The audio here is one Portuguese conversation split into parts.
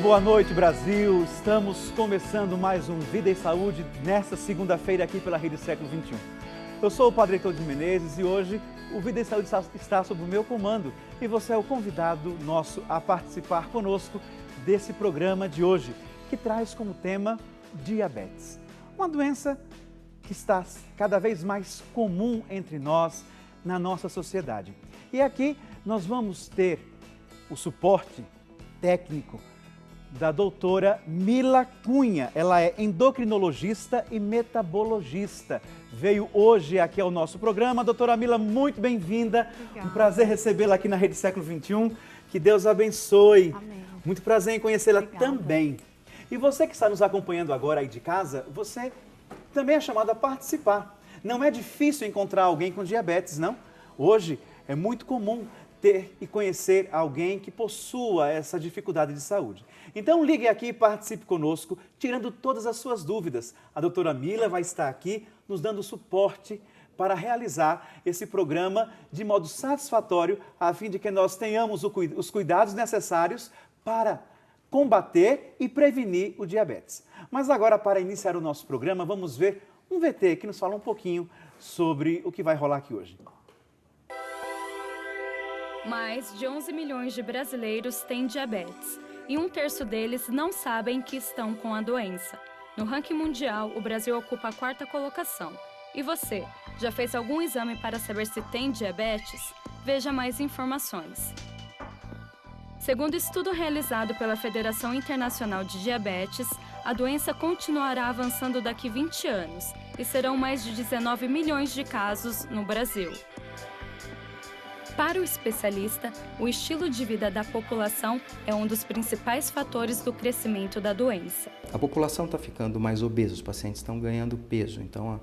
boa noite, Brasil. Estamos começando mais um Vida e Saúde nesta segunda-feira aqui pela Rede Século XXI. Eu sou o Padre Heitor de Menezes e hoje o Vida e Saúde está sob o meu comando e você é o convidado nosso a participar conosco desse programa de hoje, que traz como tema diabetes. Uma doença que está cada vez mais comum entre nós, na nossa sociedade. E aqui nós vamos ter o suporte técnico da doutora Mila Cunha. Ela é endocrinologista e metabologista. Veio hoje aqui ao nosso programa. Doutora Mila, muito bem-vinda. Um prazer recebê-la aqui na Rede Século XXI. Que Deus abençoe. Amém. Muito prazer em conhecê-la também. E você que está nos acompanhando agora aí de casa, você também é chamado a participar. Não é difícil encontrar alguém com diabetes, não? Hoje é muito comum ter e conhecer alguém que possua essa dificuldade de saúde. Então ligue aqui e participe conosco, tirando todas as suas dúvidas. A doutora Mila vai estar aqui nos dando suporte para realizar esse programa de modo satisfatório, a fim de que nós tenhamos os cuidados necessários para combater e prevenir o diabetes. Mas agora, para iniciar o nosso programa, vamos ver um VT que nos fala um pouquinho sobre o que vai rolar aqui hoje. Mais de 11 milhões de brasileiros têm diabetes e um terço deles não sabem que estão com a doença. No ranking mundial, o Brasil ocupa a 4ª colocação. E você, já fez algum exame para saber se tem diabetes? Veja mais informações. Segundo estudo realizado pela Federação Internacional de Diabetes, a doença continuará avançando daqui 20 anos e serão mais de 19 milhões de casos no Brasil. Para o especialista, o estilo de vida da população é um dos principais fatores do crescimento da doença. A população está ficando mais obesa, os pacientes estão ganhando peso, então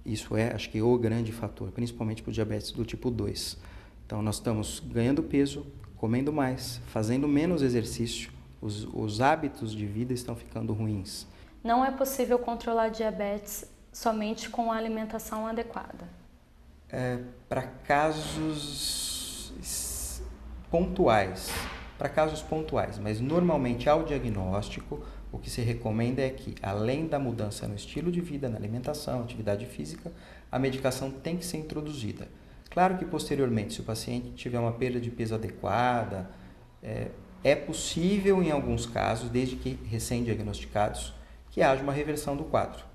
isso é, acho que, o grande fator, principalmente para o diabetes do tipo 2. Então nós estamos ganhando peso, comendo mais, fazendo menos exercício, os hábitos de vida estão ficando ruins. Não é possível controlar diabetes somente com a alimentação adequada. Para casos pontuais, mas normalmente ao diagnóstico, o que se recomenda é que, além da mudança no estilo de vida, na alimentação, atividade física, a medicação tem que ser introduzida. Claro que posteriormente, se o paciente tiver uma perda de peso adequada, é possível em alguns casos, desde que recém-diagnosticados, que haja uma reversão do quadro.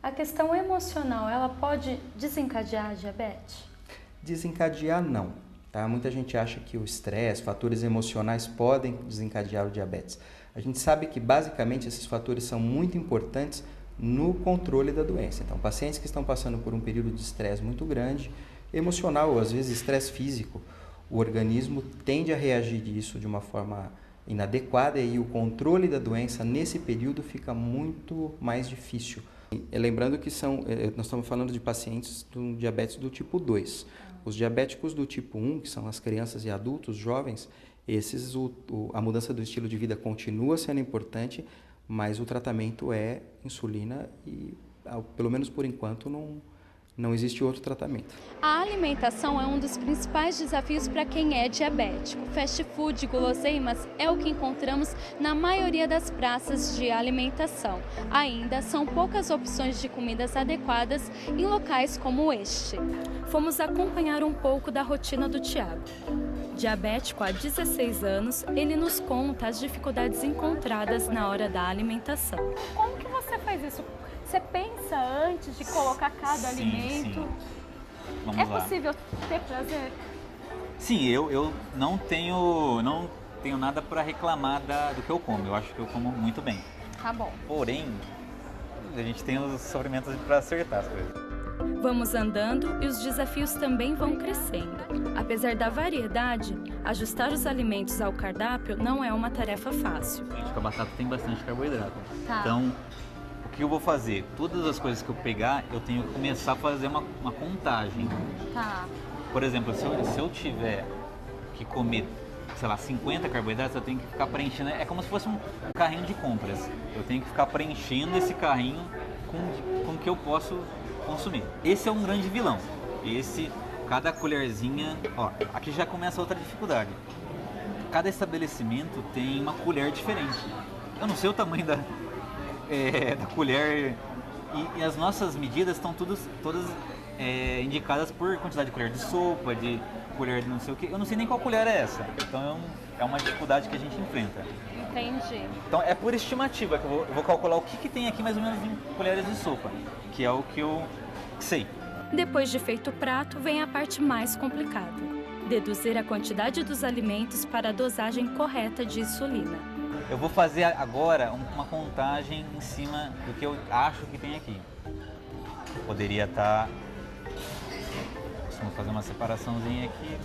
A questão emocional, ela pode desencadear a diabetes? Desencadear não, tá? Muita gente acha que o estresse, fatores emocionais podem desencadear o diabetes. A gente sabe que basicamente esses fatores são muito importantes no controle da doença. Então, pacientes que estão passando por um período de estresse muito grande, emocional ou às vezes estresse físico, o organismo tende a reagir disso de uma forma inadequada e o controle da doença nesse período fica muito mais difícil. Lembrando que nós estamos falando de pacientes com diabetes do tipo 2. Os diabéticos do tipo 1, que são as crianças e adultos jovens, esses a mudança do estilo de vida continua sendo importante, mas o tratamento é insulina e, pelo menos por enquanto, não existe outro tratamento. A alimentação é um dos principais desafios para quem é diabético. Fast food e guloseimas é o que encontramos na maioria das praças de alimentação. Ainda são poucas opções de comidas adequadas em locais como este. Fomos acompanhar um pouco da rotina do Tiago. Diabético há 16 anos, ele nos conta as dificuldades encontradas na hora da alimentação. Como que você faz isso? Você pensa antes de colocar cada alimento? Sim. Vamos lá. Possível ter prazer? Sim, eu não tenho nada para reclamar do que eu como. Eu acho que eu como muito bem. Tá bom. Porém, a gente tem os sofrimentos para acertar as coisas. Vamos andando e os desafios também vão crescendo. Apesar da variedade, ajustar os alimentos ao cardápio não é uma tarefa fácil. A batata tem bastante carboidrato. Tá. Então, o que eu vou fazer? Todas as coisas que eu pegar, eu tenho que começar a fazer uma contagem. Tá. Por exemplo, se eu tiver que comer, sei lá, 50 carboidratos, eu tenho que ficar preenchendo. É como se fosse um carrinho de compras. Eu tenho que ficar preenchendo esse carrinho com o que eu posso consumir. Esse é um grande vilão. Cada colherzinha... Ó, aqui já começa outra dificuldade. cada estabelecimento tem uma colher diferente. Eu não sei o tamanho da colher e as nossas medidas estão todas indicadas por quantidade de colher de sopa, de colher de não sei o que. Eu não sei nem qual colher é essa. Então é uma dificuldade que a gente enfrenta. Entendi. Então é por estimativa que eu vou calcular o que tem aqui mais ou menos em colheres de sopa, que é o que eu sei. Depois de feito o prato, vem a parte mais complicada: deduzir a quantidade dos alimentos para a dosagem correta de insulina. Eu vou fazer agora uma contagem em cima do que eu acho que tem aqui. Poderia estar... Vamos fazer uma separaçãozinha aqui.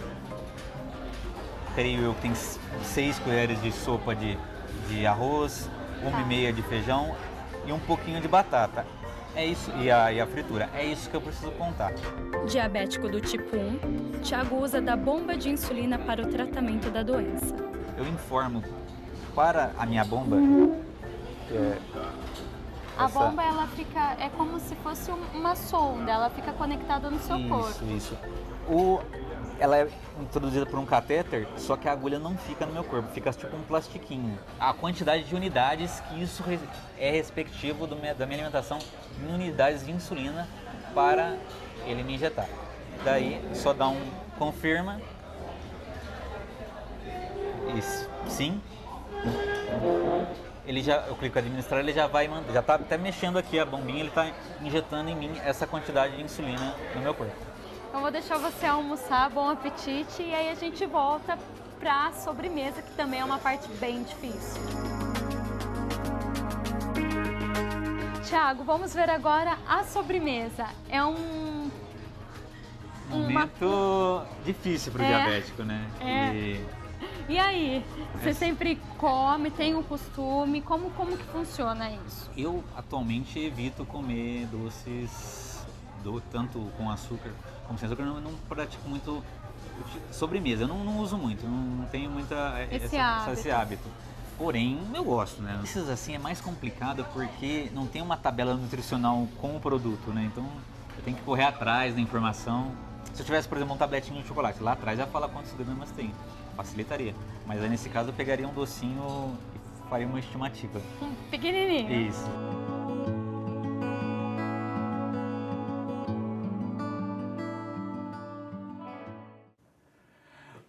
Creio eu que tem 6 colheres de sopa de arroz, 1,5 de feijão e um pouquinho de batata. É isso, e a fritura. É isso que eu preciso contar. Diabético do tipo 1, Thiago usa da bomba de insulina para o tratamento da doença. Eu informo para a minha bomba. A bomba, ela fica, é como se fosse uma sonda, ela fica conectada no seu corpo. Isso. Ela é introduzida por um catéter, só que a agulha não fica no meu corpo, fica tipo um plastiquinho. A quantidade de unidades que isso é respectivo da minha alimentação em unidades de insulina para ele me injetar. Daí só dá um confirma. Isso, sim. Eu clico em administrar, ele já vai mandar, já está até mexendo aqui a bombinha, ele está injetando em mim essa quantidade de insulina no meu corpo. Então vou deixar você almoçar, bom apetite, e aí a gente volta para a sobremesa, que também é uma parte bem difícil. Thiago, vamos ver agora a sobremesa. É um momento difícil para o diabético, né? E aí, você sempre come, tem o costume, como que funciona isso? Eu atualmente evito comer doces, tanto com açúcar como sem açúcar, eu não pratico muito sobremesa, eu não uso muito, não tenho esse hábito. Porém, eu gosto, né? Isso assim é mais complicado porque não tem uma tabela nutricional com o produto, né? Então eu tenho que correr atrás da informação. Se eu tivesse, por exemplo, um tabletinho de chocolate, lá atrás já fala quantos gramas tem. Facilitaria. Mas aí nesse caso eu pegaria um docinho e faria uma estimativa. Pequenininho. Isso.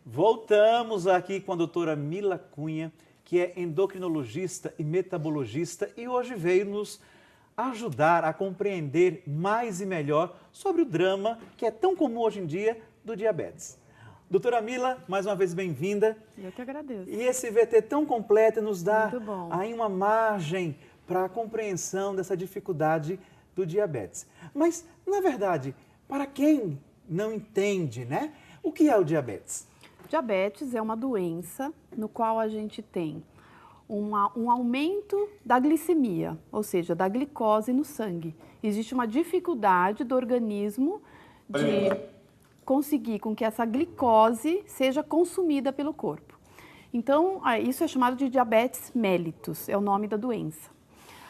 Voltamos aqui com a doutora Mila Cunha, que é endocrinologista e metabologista, e hoje veio nos ajudar a compreender mais e melhor sobre o drama que é tão comum hoje em dia do diabetes. Doutora Mila, mais uma vez bem-vinda. Eu que agradeço. E esse VT tão completo nos dá aí uma margem para a compreensão dessa dificuldade do diabetes. Mas, na verdade, para quem não entende, né? O que é o diabetes? Diabetes é uma doença no qual a gente tem um aumento da glicemia, ou seja, da glicose no sangue. Existe uma dificuldade do organismo de conseguir com que essa glicose seja consumida pelo corpo. Então, isso é chamado de diabetes mellitus, é o nome da doença.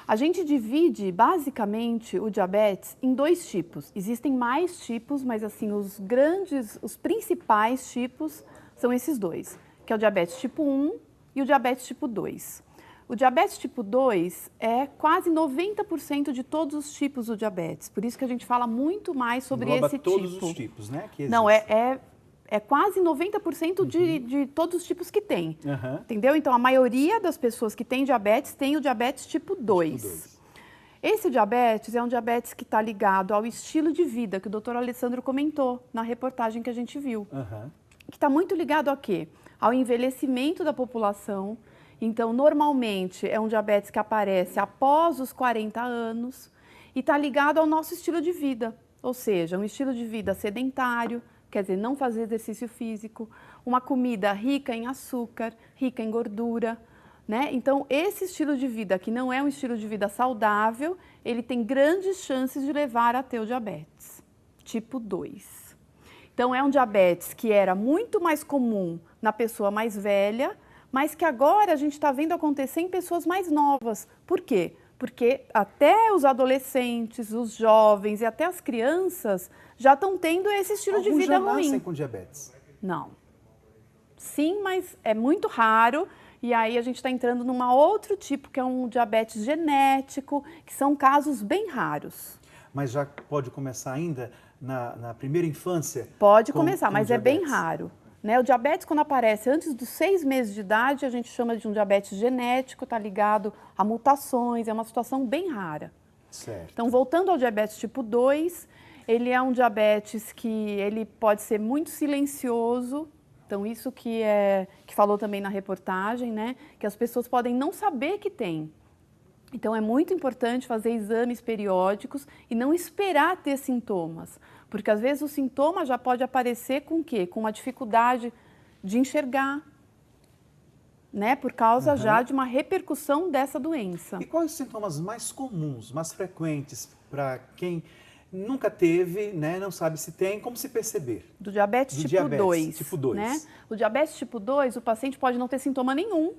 A gente divide, basicamente, o diabetes em 2 tipos. Existem mais tipos, mas assim, os principais tipos são esses 2, que é o diabetes tipo 1 e o diabetes tipo 2. O diabetes tipo 2 é quase 90% de todos os tipos do diabetes, por isso que a gente fala muito mais sobre esse tipo. Todos os tipos, né? Que não, é quase 90% de todos os tipos que tem, entendeu? Então, a maioria das pessoas que têm diabetes tem o diabetes tipo 2. Esse diabetes é um diabetes que está ligado ao estilo de vida, que o doutor Alessandro comentou na reportagem que a gente viu. Que está muito ligado a quê? Ao envelhecimento da população. Então, normalmente, é um diabetes que aparece após os 40 anos e está ligado ao nosso estilo de vida, ou seja, um estilo de vida sedentário, quer dizer, não fazer exercício físico, uma comida rica em açúcar, rica em gordura, né? Então, esse estilo de vida, que não é um estilo de vida saudável, ele tem grandes chances de levar a ter o diabetes tipo 2. Então, é um diabetes que era muito mais comum na pessoa mais velha, mas que agora a gente está vendo acontecer em pessoas mais novas. Por quê? Porque até os adolescentes, os jovens e até as crianças já estão tendo esse estilo de vida ruim. Alguns já nascem com diabetes? Não. Sim, mas é muito raro. E aí a gente está entrando num outro tipo, que é um diabetes genético, que são casos bem raros. Mas já pode começar ainda na primeira infância? Pode começar, com mas diabetes. É bem raro. Né? O diabetes, quando aparece antes dos 6 meses de idade, a gente chama de um diabetes genético, está ligado a mutações, é uma situação bem rara. Certo. Então, voltando ao diabetes tipo 2, ele é um diabetes que ele pode ser muito silencioso. Então, isso que falou também na reportagem, né? Que as pessoas podem não saber que tem. Então, é muito importante fazer exames periódicos e não esperar ter sintomas. Porque, às vezes, o sintoma já pode aparecer com o quê? Com uma dificuldade de enxergar, né? Por causa já de uma repercussão dessa doença. E quais os sintomas mais comuns, mais frequentes para quem nunca teve, né, não sabe se tem, como se perceber? Do diabetes tipo 2. Tipo 2. Né? O diabetes tipo 2, o paciente pode não ter sintoma nenhum.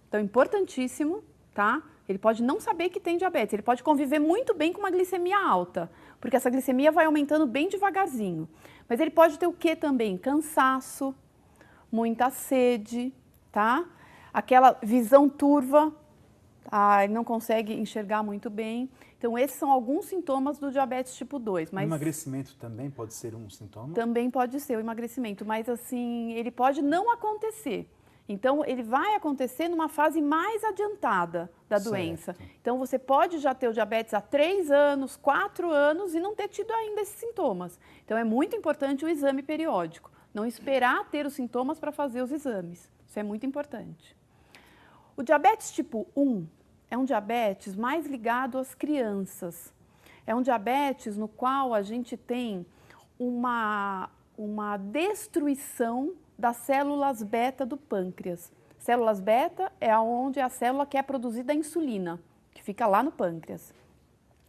Então, é importantíssimo, tá? Ele pode não saber que tem diabetes, ele pode conviver muito bem com uma glicemia alta, porque essa glicemia vai aumentando bem devagarzinho. Mas ele pode ter o quê também? Cansaço, muita sede, tá? Aquela visão turva, ele não consegue enxergar muito bem. Então, esses são alguns sintomas do diabetes tipo 2. Mas o emagrecimento também pode ser um sintoma? Também pode ser o emagrecimento, mas assim, ele pode não acontecer. Então, ele vai acontecer numa fase mais adiantada da doença. Então, você pode já ter o diabetes há 3 anos, 4 anos e não ter tido ainda esses sintomas. Então, é muito importante o exame periódico. Não esperar ter os sintomas para fazer os exames. Isso é muito importante. O diabetes tipo 1 é um diabetes mais ligado às crianças. É um diabetes no qual a gente tem uma destruição das células beta do pâncreas. Células beta é onde a célula que é produzida a insulina, que fica lá no pâncreas.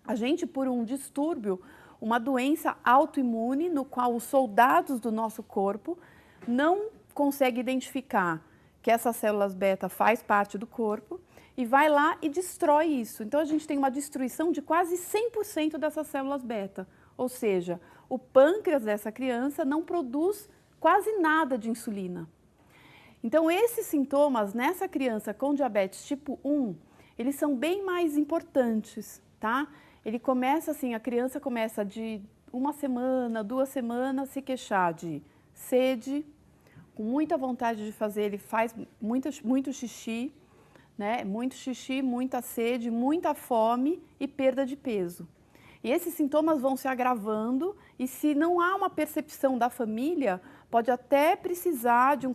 A gente, por um distúrbio, uma doença autoimune, no qual os soldados do nosso corpo não conseguem identificar que essas células beta faz parte do corpo e vai lá e destrói isso. Então, a gente tem uma destruição de quase 100% dessas células beta. Ou seja, o pâncreas dessa criança não produz quase nada de insulina. Então, esses sintomas nessa criança com diabetes tipo 1, eles são bem mais importantes, tá? Ele começa assim, a criança começa de 1 semana, 2 semanas se queixar de sede, com muita vontade de fazer, ele faz muito xixi, né? Muito xixi, muita sede, muita fome e perda de peso. E esses sintomas vão se agravando e se não há uma percepção da família, pode até precisar de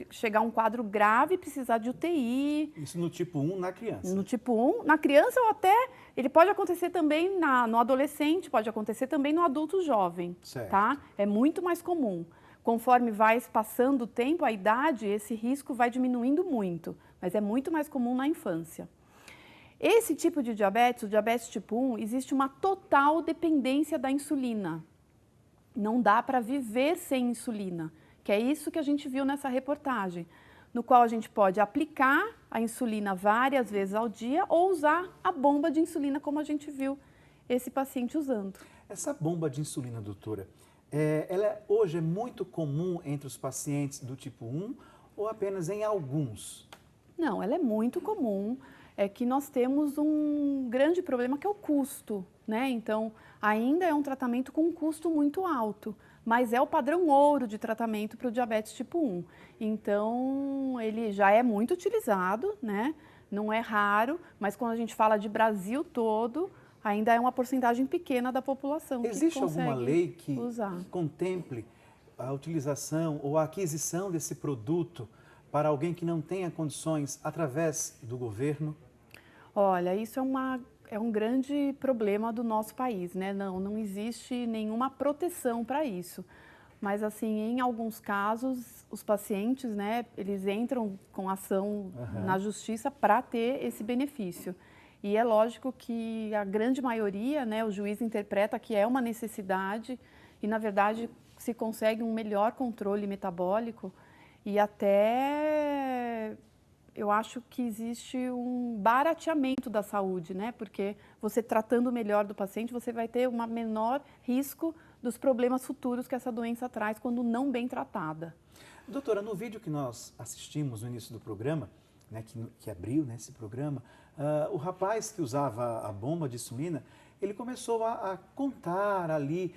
chegar a um quadro grave e precisar de UTI. Isso no tipo 1 na criança? No tipo 1, na criança ou até, ele pode acontecer também no adolescente, pode acontecer também no adulto jovem, certo. Tá? É muito mais comum. Conforme vai passando o tempo, a idade, esse risco vai diminuindo muito, mas é muito mais comum na infância. Esse tipo de diabetes, o diabetes tipo 1, existe uma total dependência da insulina. Não dá para viver sem insulina, que é isso que a gente viu nessa reportagem, no qual a gente pode aplicar a insulina várias vezes ao dia ou usar a bomba de insulina, como a gente viu esse paciente usando. Essa bomba de insulina, doutora, ela hoje é muito comum entre os pacientes do tipo 1 ou apenas em alguns? Não, ela é muito comum. É que nós temos um grande problema que é o custo, né? Então, ainda é um tratamento com um custo muito alto, mas é o padrão ouro de tratamento para o diabetes tipo 1. Então, ele já é muito utilizado, né? Não é raro, mas quando a gente fala de Brasil todo, ainda é uma porcentagem pequena da população que consegue usar. Existe alguma lei que contemple a utilização ou a aquisição desse produto para alguém que não tenha condições através do governo? Olha, isso é um grande problema do nosso país, né? Não existe nenhuma proteção para isso. Mas, assim, em alguns casos, os pacientes, né, eles entram com ação na justiça para ter esse benefício. E é lógico que a grande maioria, né, o juiz interpreta que é uma necessidade e, na verdade, se consegue um melhor controle metabólico e até eu acho que existe um barateamento da saúde, né? Porque você tratando melhor do paciente, você vai ter um menor risco dos problemas futuros que essa doença traz quando não bem tratada. Doutora, no vídeo que nós assistimos no início do programa, né, que abriu, né, esse programa, o rapaz que usava a bomba de insulina, ele começou a contar ali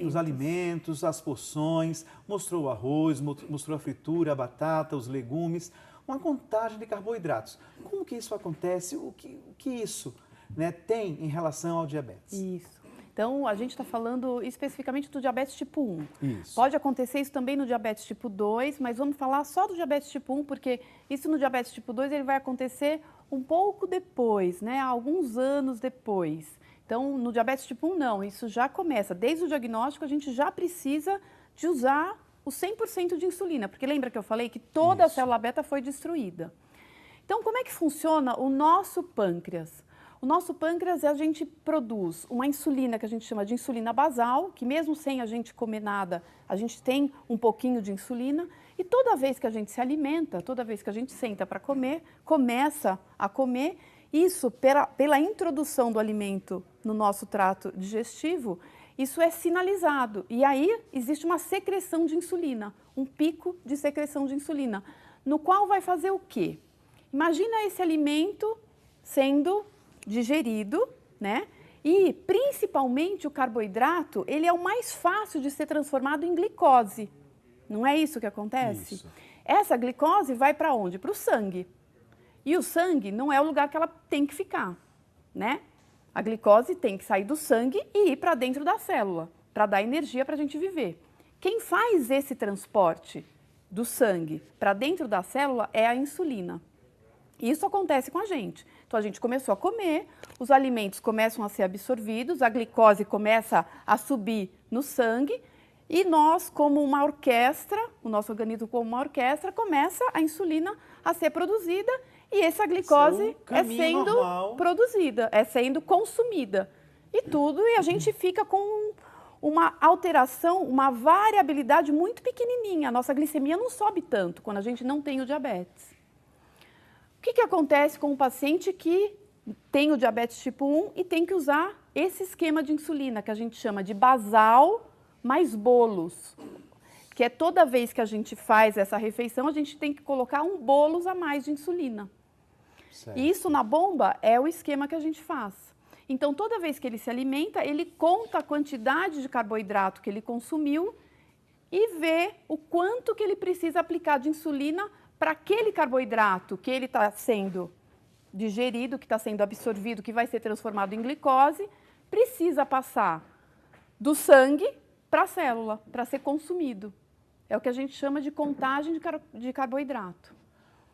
os alimentos, as porções, mostrou o arroz, mostrou a fritura, a batata, os legumes, uma contagem de carboidratos. Como que isso acontece? O que isso, né, tem em relação ao diabetes? Isso. Então, a gente está falando especificamente do diabetes tipo 1. Isso. Pode acontecer isso também no diabetes tipo 2, mas vamos falar só do diabetes tipo 1, porque isso no diabetes tipo 2 ele vai acontecer um pouco depois, né? Alguns anos depois. Então, no diabetes tipo 1, não, isso já começa. Desde o diagnóstico, a gente já precisa de usar o 100% de insulina, porque lembra que eu falei que toda a célula beta foi destruída. Então, como é que funciona o nosso pâncreas? O nosso pâncreas, a gente produz uma insulina que a gente chama de insulina basal, que mesmo sem a gente comer nada, a gente tem um pouquinho de insulina. E toda vez que a gente se alimenta, toda vez que a gente senta para comer, começa a comer, isso pela introdução do alimento no nosso trato digestivo, isso é sinalizado. E aí existe uma secreção de insulina, um pico de secreção de insulina, no qual vai fazer o quê? Imagina esse alimento sendo digerido, né? E principalmente o carboidrato, ele é o mais fácil de ser transformado em glicose. Não é isso que acontece? Isso. Essa glicose vai para onde? Para o sangue. E o sangue não é o lugar que ela tem que ficar, né? A glicose tem que sair do sangue e ir para dentro da célula, para dar energia para a gente viver. Quem faz esse transporte do sangue para dentro da célula é a insulina. Isso acontece com a gente. Então, a gente começou a comer, os alimentos começam a ser absorvidos, a glicose começa a subir no sangue e nós, como uma orquestra, o nosso organismo como uma orquestra, começa a insulina a ser produzida e essa glicose é sendo produzida, é sendo consumida. E a gente fica com uma alteração, uma variabilidade muito pequenininha. A nossa glicemia não sobe tanto quando a gente não tem o diabetes. O que acontece com o paciente que tem o diabetes tipo 1 e tem que usar esse esquema de insulina, que a gente chama de basal mais bolos, que é toda vez que a gente faz essa refeição, a gente tem que colocar um bolos a mais de insulina. Certo. E isso na bomba é o esquema que a gente faz. Então, toda vez que ele se alimenta, ele conta a quantidade de carboidrato que ele consumiu e vê o quanto que ele precisa aplicar de insulina para aquele carboidrato que ele está sendo digerido, que está sendo absorvido, que vai ser transformado em glicose, precisa passar do sangue para a célula, para ser consumido. É o que a gente chama de contagem de carboidrato.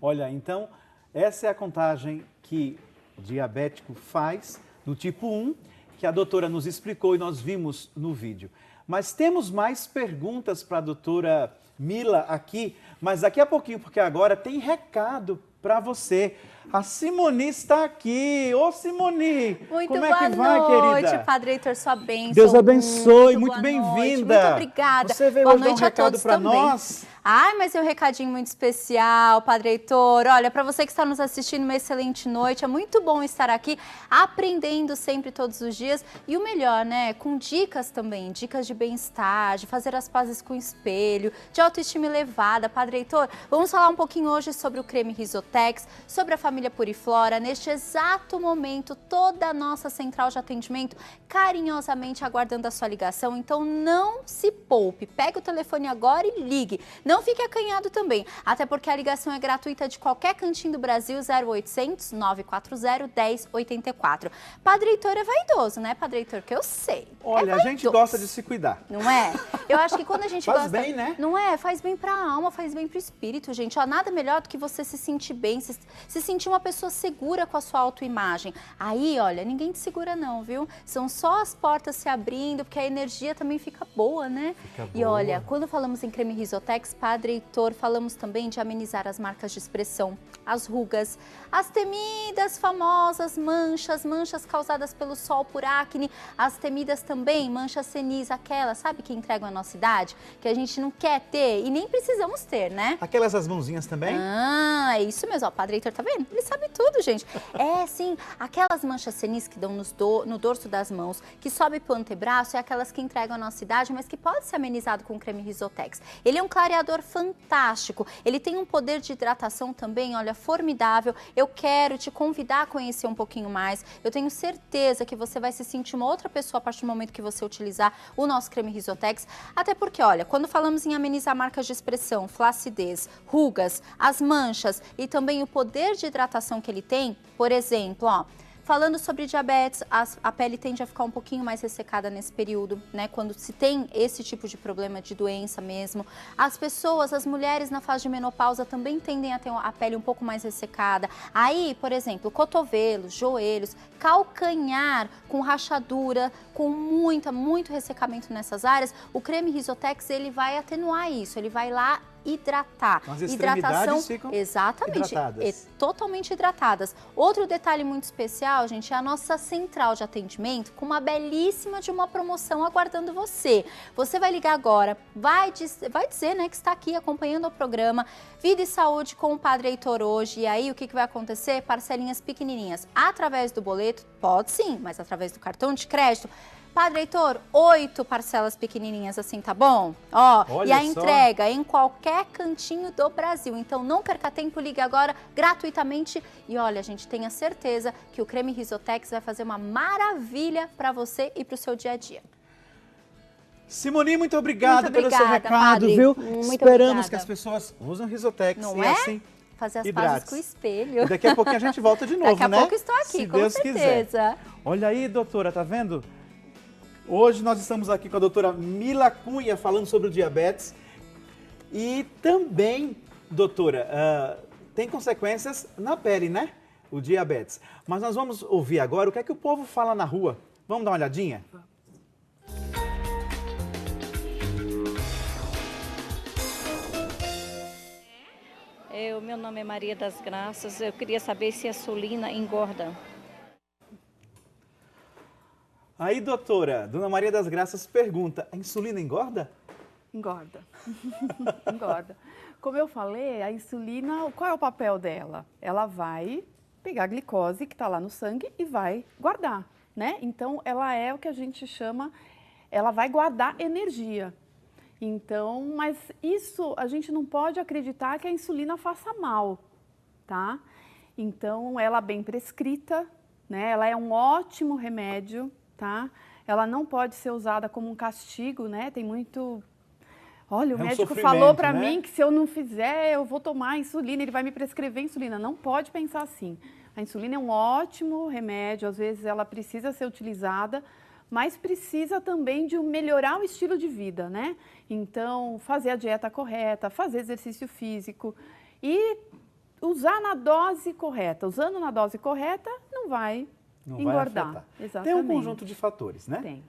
Olha, então, essa é a contagem que o diabético faz no tipo 1, que a doutora nos explicou e nós vimos no vídeo. Mas temos mais perguntas para a doutora Mila aqui, mas daqui a pouquinho, porque agora tem recado para você. A Simoni está aqui. Ô, Simoni! Muito como é boa que vai, noite, querida? Padre Heitor, sua bênção. Deus abençoe, muito Muito bem-vinda. obrigada. Você veio boa hoje dar um noite a recado todos para também. nós? Ai, mas é um recadinho muito especial, Padre Heitor. Olha, para você que está nos assistindo, uma excelente noite. É muito bom estar aqui aprendendo sempre, todos os dias. E o melhor, né, com dicas também, dicas de bem-estar, de fazer as pazes com o espelho, de autoestima elevada. Padre Heitor, vamos falar um pouquinho hoje sobre o creme Risotex, sobre a família Puriflora. Neste exato momento, toda a nossa central de atendimento carinhosamente aguardando a sua ligação. Então, não se poupe. Pega o telefone agora e ligue. Não fique acanhado também, até porque a ligação é gratuita de qualquer cantinho do Brasil, 0800 940 1084. Padre Heitor é vaidoso, né, Padre Heitor? Que eu sei. Olha, a gente gosta de se cuidar. Não é? Eu acho que quando a gente faz gosta... bem, né? Não é? Faz bem pra alma, faz bem pro espírito, gente. Ó, nada melhor do que você se sentir bem, se sentir uma pessoa segura com a sua autoimagem. Aí, olha, ninguém te segura não, viu? São só as portas se abrindo, porque a energia também fica boa, né? Fica boa. E olha, quando falamos em creme Risotex, Padre Heitor, falamos também de amenizar as marcas de expressão, as rugas, as temidas famosas manchas causadas pelo sol por acne, as temidas também manchas senis, aquelas, sabe, que entregam a nossa idade, que a gente não quer ter e nem precisamos ter, né? Aquelas as mãozinhas também? Ah, é isso mesmo, ó, Padre Heitor, tá vendo? Ele sabe tudo, gente. É, sim, aquelas manchas senis que dão no dorso das mãos, que sobe pro antebraço, é aquelas que entregam a nossa idade, mas que pode ser amenizado com o creme Risotex. Ele é um clareador fantástico, ele tem um poder de hidratação também, olha, formidável. Eu quero te convidar a conhecer um pouquinho mais. Eu tenho certeza que você vai se sentir uma outra pessoa a partir do momento que você utilizar o nosso creme Risotex. Até porque, olha, quando falamos em amenizar marcas de expressão, flacidez, rugas, as manchas e também o poder de hidratação que ele tem, por exemplo, ó, falando sobre diabetes, a pele tende a ficar um pouquinho mais ressecada nesse período, né? Quando se tem esse tipo de problema de doença mesmo. As pessoas, as mulheres na fase de menopausa também tendem a ter a pele um pouco mais ressecada. Aí, por exemplo, cotovelos, joelhos, calcanhar com rachadura, com muito ressecamento nessas áreas, o creme Risotex, ele vai atenuar isso, ele vai lá hidratar. As extremidades ficam exatamente, hidratadas. Totalmente hidratadas. Outro detalhe muito especial, gente, é a nossa central de atendimento com uma belíssima de uma promoção aguardando você. Você vai ligar agora, vai dizer, né, que está aqui acompanhando o programa Vida e Saúde com o Padre Heitor hoje. E aí, o que vai acontecer? Parcelinhas pequenininhas. Através do boleto, pode sim, mas através do cartão de crédito. Padre Heitor, 8 parcelas pequenininhas assim, tá bom? Ó, olha e a só. entrega em qualquer cantinho do Brasil. Então não perca tempo, ligue agora gratuitamente. E olha, gente, tenha certeza que o creme Risotex vai fazer uma maravilha para você e para o seu dia a dia. Simone, muito obrigado pelo seu obrigada, recado, padre. viu? Muito Esperamos obrigada. que as pessoas usem Risotex Não e é? assim Fazer as hidrate. pazes com o espelho. E daqui a pouquinho a gente volta de novo, Daqui a né? pouco estou aqui, Se com Deus certeza. quiser. Olha aí, doutora, tá vendo? Hoje nós estamos aqui com a doutora Mila Cunha falando sobre o diabetes. E também, doutora, tem consequências na pele, né? O diabetes. Mas nós vamos ouvir agora o que é que o povo fala na rua. Vamos dar uma olhadinha? Meu nome é Maria das Graças. Eu queria saber se a insulina engorda. Aí, doutora, Dona Maria das Graças pergunta, a insulina engorda? Engorda. Engorda. Como eu falei, a insulina, qual é o papel dela? Ela vai pegar a glicose que está lá no sangue e vai guardar, né? Então, ela é o que a gente chama, ela vai guardar energia. Então, mas isso, a gente não pode acreditar que a insulina faça mal, tá? Então, ela bem prescrita, né? Ela é um ótimo remédio, tá? Ela não pode ser usada como um castigo, né? Tem muito... Olha, o médico falou para mim que se eu não fizer, eu vou tomar insulina, ele vai me prescrever insulina. Não pode pensar assim. A insulina é um ótimo remédio, às vezes ela precisa ser utilizada, mas precisa também de melhorar o estilo de vida, né? Então, fazer a dieta correta, fazer exercício físico e usar na dose correta. Usando na dose correta, não vai engordar. Exatamente. Tem um conjunto de fatores, né? Tem.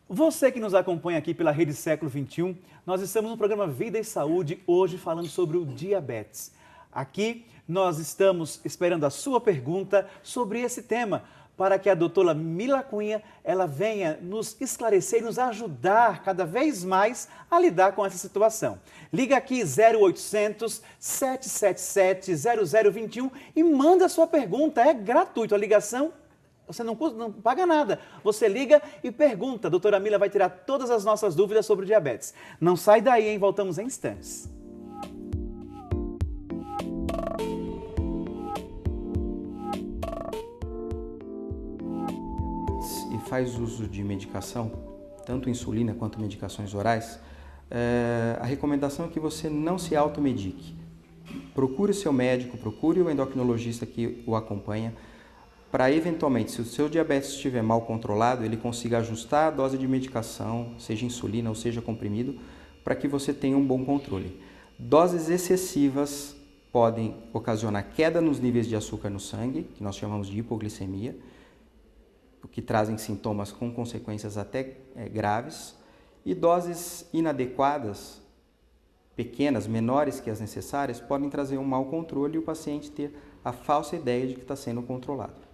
Você que nos acompanha aqui pela Rede Século XXI, nós estamos no programa Vida e Saúde, hoje falando sobre o diabetes. Aqui nós estamos esperando a sua pergunta sobre esse tema, para que a doutora Mila Cunha, ela venha nos esclarecer e nos ajudar cada vez mais a lidar com essa situação. Liga aqui 0800 777 0021 e manda a sua pergunta, é gratuito, a ligação você não paga nada. Você liga e pergunta, a doutora Mila vai tirar todas as nossas dúvidas sobre diabetes. Não sai daí, hein? Voltamos em instantes. E faz uso de medicação, tanto insulina quanto medicações orais, a recomendação é que você não se automedique. Procure o seu médico, procure o endocrinologista que o acompanha, para eventualmente, se o seu diabetes estiver mal controlado, ele consiga ajustar a dose de medicação, seja insulina ou seja comprimido, para que você tenha um bom controle. Doses excessivas podem ocasionar queda nos níveis de açúcar no sangue, que nós chamamos de hipoglicemia, o que trazem sintomas com consequências até graves, e doses inadequadas, pequenas, menores que as necessárias, podem trazer um mau controle e o paciente ter a falsa ideia de que está sendo controlado.